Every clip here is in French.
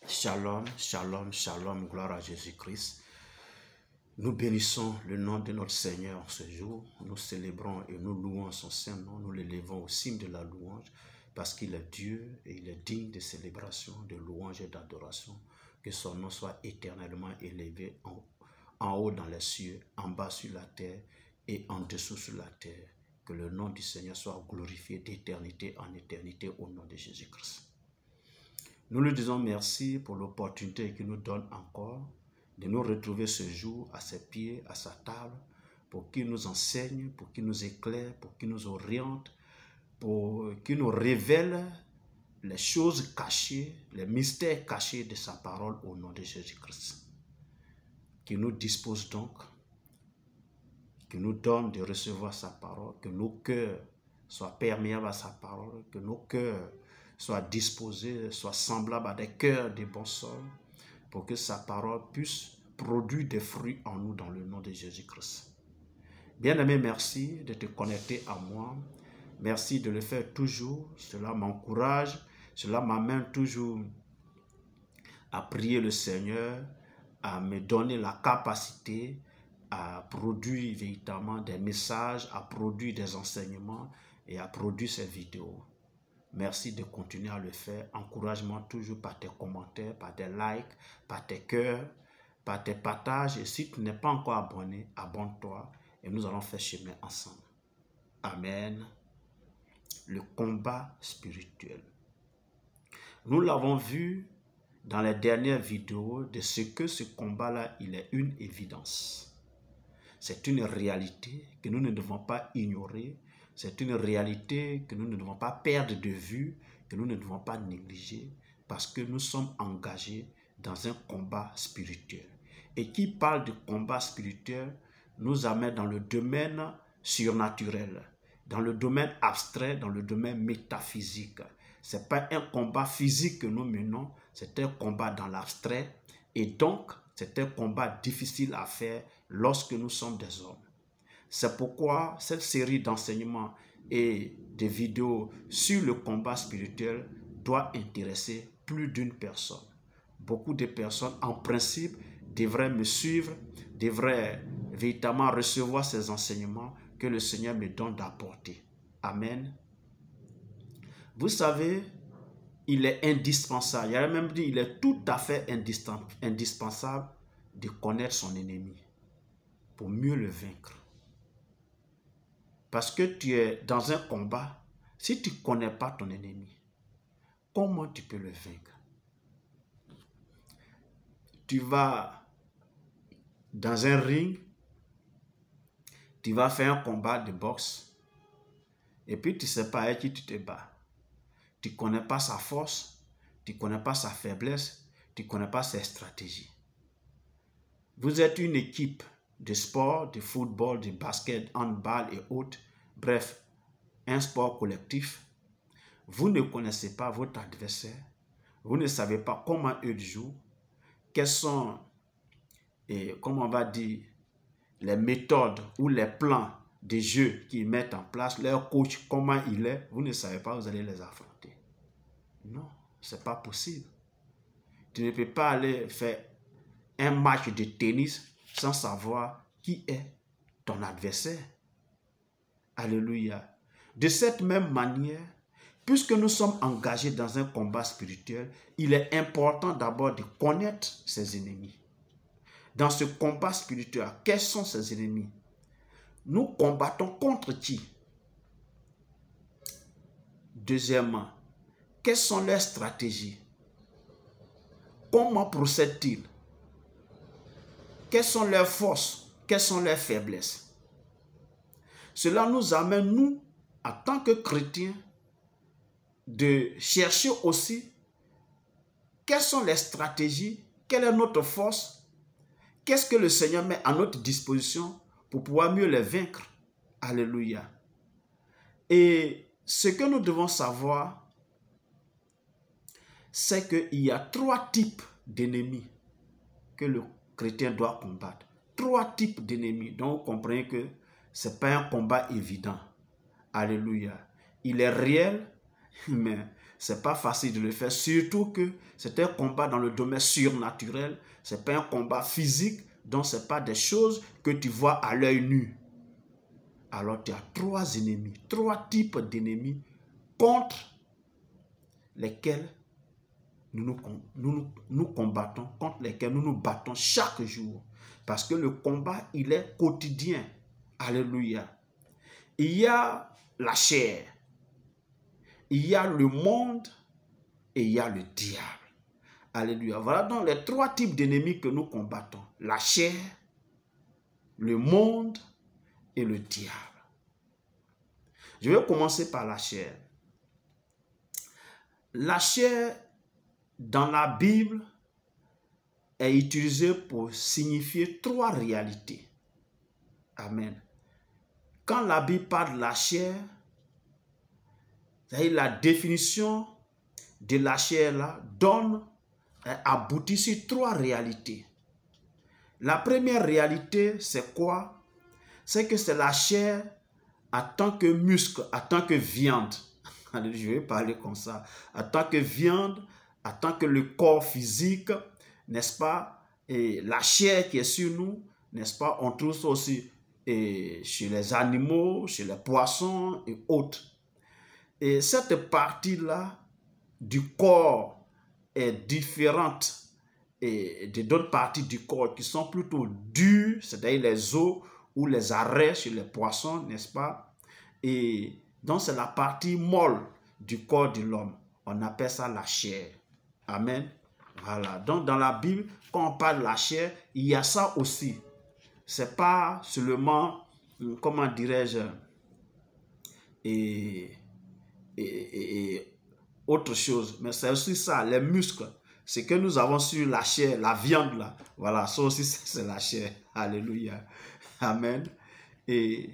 Shalom, shalom, shalom, gloire à Jésus-Christ. Nous bénissons le nom de notre Seigneur ce jour. Nous célébrons et nous louons son Saint-Nom. Nous l'élevons au cime de la louange parce qu'il est Dieu et il est digne de célébration, de louange et d'adoration. Que son nom soit éternellement élevé en haut dans les cieux, en bas sur la terre et en dessous sur la terre. Que le nom du Seigneur soit glorifié d'éternité en éternité au nom de Jésus-Christ. Nous lui disons merci pour l'opportunité qu'il nous donne encore de nous retrouver ce jour à ses pieds, à sa table, pour qu'il nous enseigne, pour qu'il nous éclaire, pour qu'il nous oriente, pour qu'il nous révèle les choses cachées, les mystères cachés de sa parole au nom de Jésus-Christ. Qu'il nous dispose donc, qu'il nous donne de recevoir sa parole, que nos cœurs soient perméables à sa parole, que nos cœurs soient disposés, soient semblables à des cœurs de bon sol, pour que sa parole puisse produire des fruits en nous dans le nom de Jésus-Christ. Bien-aimé, merci de te connecter à moi. Merci de le faire toujours. Cela m'encourage, cela m'amène toujours à prier le Seigneur, à me donner la capacité à produire véritablement des messages, à produire des enseignements et à produire ces vidéos. Merci de continuer à le faire. Encouragement toujours par tes commentaires, par tes likes, par tes cœurs, par tes partages. Et si tu n'es pas encore abonné, abonne-toi et nous allons faire chemin ensemble. Amen. Le combat spirituel. Nous l'avons vu dans les dernières vidéos de ce que ce combat-là, il est une évidence. C'est une réalité que nous ne devons pas ignorer. C'est une réalité que nous ne devons pas perdre de vue, que nous ne devons pas négliger, parce que nous sommes engagés dans un combat spirituel. Et qui parle de combat spirituel nous amène dans le domaine surnaturel, dans le domaine abstrait, dans le domaine métaphysique. Ce n'est pas un combat physique que nous menons, c'est un combat dans l'abstrait. Et donc, c'est un combat difficile à faire lorsque nous sommes des hommes. C'est pourquoi cette série d'enseignements et de vidéos sur le combat spirituel doit intéresser plus d'une personne. Beaucoup de personnes, en principe, devraient me suivre, devraient véritablement recevoir ces enseignements que le Seigneur me donne d'apporter. Amen. Vous savez, il est indispensable, il a même dit, il est tout à fait indispensable de connaître son ennemi pour mieux le vaincre. Parce que tu es dans un combat, si tu ne connais pas ton ennemi, comment tu peux le vaincre? Tu vas dans un ring, tu vas faire un combat de boxe, et puis tu ne sais pas avec qui tu te bats. Tu ne connais pas sa force, tu ne connais pas sa faiblesse, tu ne connais pas ses stratégies. Vous êtes une équipe de sport, de football, de basket, handball et autres, bref, un sport collectif. Vous ne connaissez pas votre adversaire, vous ne savez pas comment eux jouent, quelles sont, comment on va dire, les méthodes ou les plans de jeu qu'ils mettent en place, leur coach, comment il est, vous ne savez pas, vous allez les affronter. Non, ce n'est pas possible. Tu ne peux pas aller faire un match de tennis sans savoir qui est ton adversaire. Alléluia. De cette même manière, puisque nous sommes engagés dans un combat spirituel, il est important d'abord de connaître ses ennemis. Dans ce combat spirituel, quels sont ses ennemis? Nous combattons contre qui? Deuxièmement, quelles sont leurs stratégies? Comment procèdent-ils? Quelles sont leurs forces? Quelles sont leurs faiblesses? Cela nous amène, nous, en tant que chrétiens, de chercher aussi quelles sont les stratégies, quelle est notre force, qu'est-ce que le Seigneur met à notre disposition pour pouvoir mieux les vaincre. Alléluia. Et ce que nous devons savoir, c'est qu'il y a 3 types d'ennemis que le chrétien doit combattre. 3 types d'ennemis. Donc, vous comprenez que ce n'est pas un combat évident. Alléluia. Il est réel, mais c'est pas facile de le faire, surtout que c'est un combat dans le domaine surnaturel, c'est pas un combat physique, donc c'est pas des choses que tu vois à l'œil nu. Alors tu as trois ennemis, trois types d'ennemis contre lesquels nous combattons, contre lesquels nous nous battons chaque jour. Parce que le combat, il est quotidien. Alléluia. Il y a la chair, il y a le monde et il y a le diable. Alléluia. Voilà donc les trois types d'ennemis que nous combattons. La chair, le monde et le diable. Je vais commencer par la chair. La chair, dans la Bible, est utilisée pour signifier trois réalités. Amen. Quand la Bible parle de la chair, c'est-à-dire la définition de la chair là, aboutit sur trois réalités. La première réalité, c'est quoi? C'est que c'est la chair en tant que muscle, en tant que viande. Je vais parler comme ça. En tant que viande, en tant que le corps physique, n'est-ce pas? Et la chair qui est sur nous, n'est-ce pas? On trouve ça aussi chez les animaux, chez les poissons et autres. Et cette partie-là du corps est différente de d'autres parties du corps qui sont plutôt dures, c'est-à-dire les os ou les arrêts chez les poissons, n'est-ce pas? Et donc c'est la partie molle du corps de l'homme. On appelle ça la chair. Amen. Voilà. Donc dans la Bible, quand on parle de la chair, il y a ça aussi. C'est pas seulement, comment dirais-je, autre chose, mais c'est aussi ça, les muscles. Ce que nous avons sur la chair, la viande là, voilà, ça aussi c'est la chair. Alléluia. Amen. Et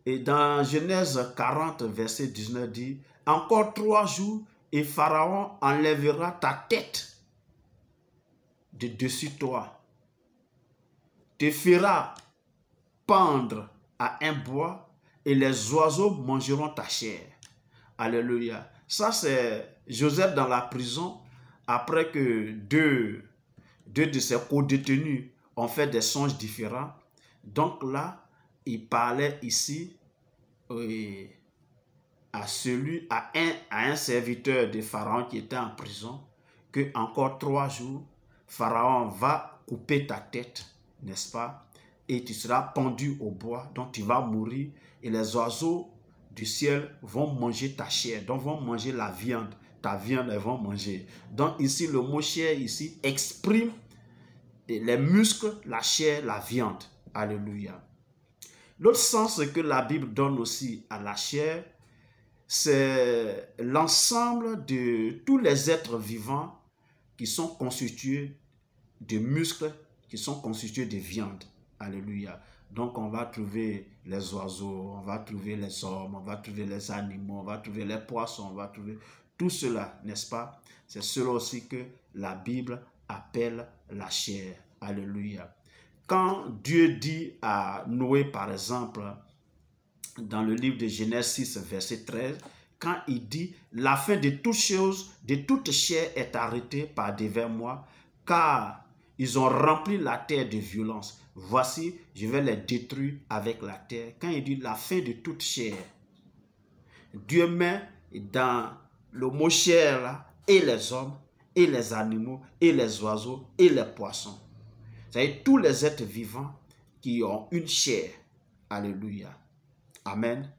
dans Genèse 40, verset 19 dit, « Encore 3 jours et Pharaon enlèvera ta tête de dessus toi, te fera pendre à un bois et les oiseaux mangeront ta chair. » Alléluia. Ça c'est Joseph dans la prison après que deux de ses co-détenus ont fait des songes différents. Donc là, il parlait ici à un serviteur de Pharaon qui était en prison, que encore 3 jours, Pharaon va couper ta tête, n'est-ce pas? Et tu seras pendu au bois, donc tu vas mourir, et les oiseaux du ciel vont manger ta chair, donc vont manger la viande, ta viande, elles vont manger. Donc ici, le mot chair ici exprime les muscles, la chair, la viande. Alléluia. L'autre sens que la Bible donne aussi à la chair, c'est l'ensemble de tous les êtres vivants qui sont constitués de muscles, qui sont constitués de viande. Alléluia. Donc on va trouver les oiseaux, on va trouver les hommes, on va trouver les animaux, on va trouver les poissons, on va trouver tout cela, n'est-ce pas? C'est cela aussi que la Bible appelle la chair. Alléluia. Quand Dieu dit à Noé, par exemple, dans le livre de Genèse 6, verset 13, quand il dit « La fin de toutes choses, de toute chair est arrêtée par devers moi, car ils ont rempli la terre de violence. Voici, je vais les détruire avec la terre. » Quand il dit « la fin de toute chair », Dieu met dans le mot chair là, et les hommes, et les animaux, et les oiseaux, et les poissons. C'est-à-dire tous les êtres vivants qui ont une chair. Alléluia. Amen.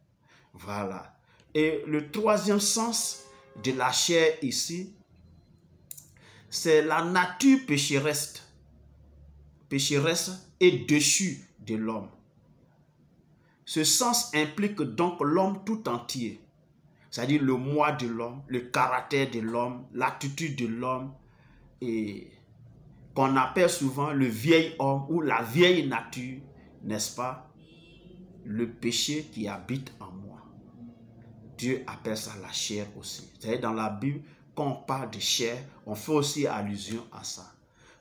Voilà. Et le troisième sens de la chair ici, c'est la nature pécheresse et déchue de l'homme. Ce sens implique donc l'homme tout entier, c'est-à-dire le moi de l'homme, le caractère de l'homme, l'attitude de l'homme, et qu'on appelle souvent le vieil homme ou la vieille nature, n'est-ce pas? Le péché qui habite en moi. Dieu appelle ça la chair aussi. C'est-à-dire dans la Bible, quand on parle de chair, on fait aussi allusion à ça.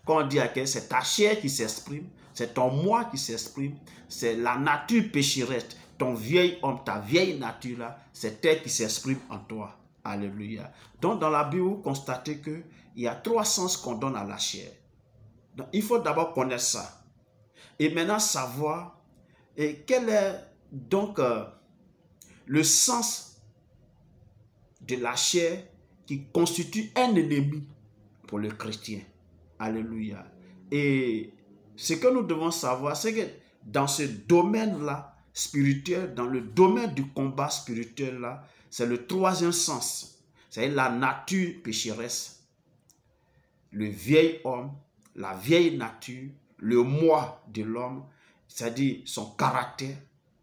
Quand on dit à quelqu'un, c'est ta chair qui s'exprime, c'est ton moi qui s'exprime, c'est la nature pécheresse ton vieil homme, ta vieille nature là, c'est elle qui s'exprime en toi. Alléluia. Donc dans la Bible, vous constatez qu'il y a 3 sens qu'on donne à la chair. Donc il faut d'abord connaître ça. Et maintenant savoir quel est donc le sens de la chair qui constitue un ennemi pour le chrétien. Alléluia. Et ce que nous devons savoir, c'est que dans ce domaine-là, spirituel, dans le domaine du combat spirituel-là, c'est le 3e sens. C'est la nature pécheresse, le vieil homme, la vieille nature, le moi de l'homme, c'est-à-dire son caractère,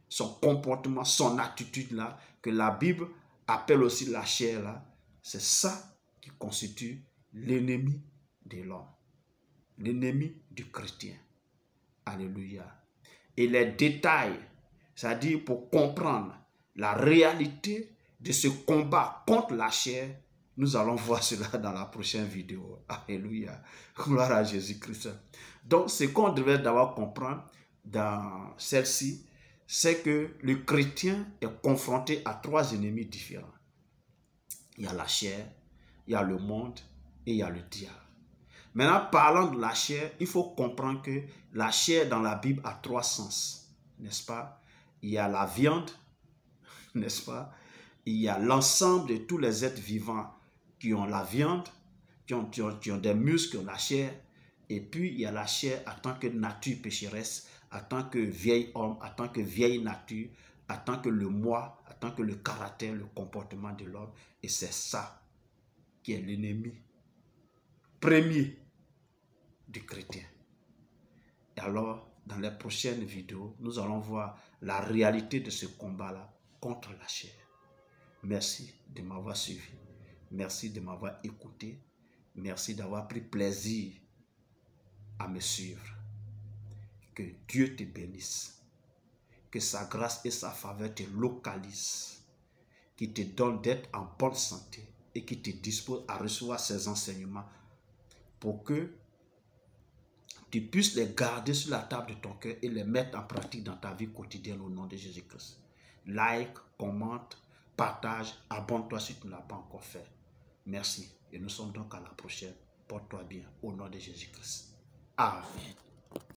son comportement, son attitude-là, que la Bible appelle aussi la chair-là. C'est ça qui constitue l'ennemi de l'homme, l'ennemi du chrétien. Alléluia. Et les détails, c'est-à-dire pour comprendre la réalité de ce combat contre la chair, nous allons voir cela dans la prochaine vidéo. Alléluia. Gloire à Jésus-Christ. Donc, ce qu'on devrait d'abord comprendre dans celle-ci, c'est que le chrétien est confronté à 3 ennemis différents. Il y a la chair, il y a le monde et il y a le diable. Maintenant, parlant de la chair, il faut comprendre que la chair dans la Bible a 3 sens, n'est-ce pas? Il y a la viande, n'est-ce pas? Il y a l'ensemble de tous les êtres vivants qui ont la viande, qui ont des muscles, qui ont la chair. Et puis, il y a la chair en tant que nature pécheresse, en tant que vieil homme, en tant que vieille nature, en tant que le moi, en tant que le caractère, le comportement de l'homme. Et c'est ça qui est l'ennemi premier du chrétien. Et alors, dans les prochaines vidéos, nous allons voir la réalité de ce combat-là contre la chair. Merci de m'avoir suivi. Merci de m'avoir écouté. Merci d'avoir pris plaisir à me suivre. Que Dieu te bénisse. Que sa grâce et sa faveur te localisent. Qui te donne d'être en bonne santé et qui te dispose à recevoir ses enseignements pour que tu puisses les garder sur la table de ton cœur et les mettre en pratique dans ta vie quotidienne au nom de Jésus-Christ. Like, commente, partage, abonne-toi si tu ne l'as pas encore fait. Merci. Et nous sommes donc à la prochaine. Porte-toi bien au nom de Jésus-Christ. Amen.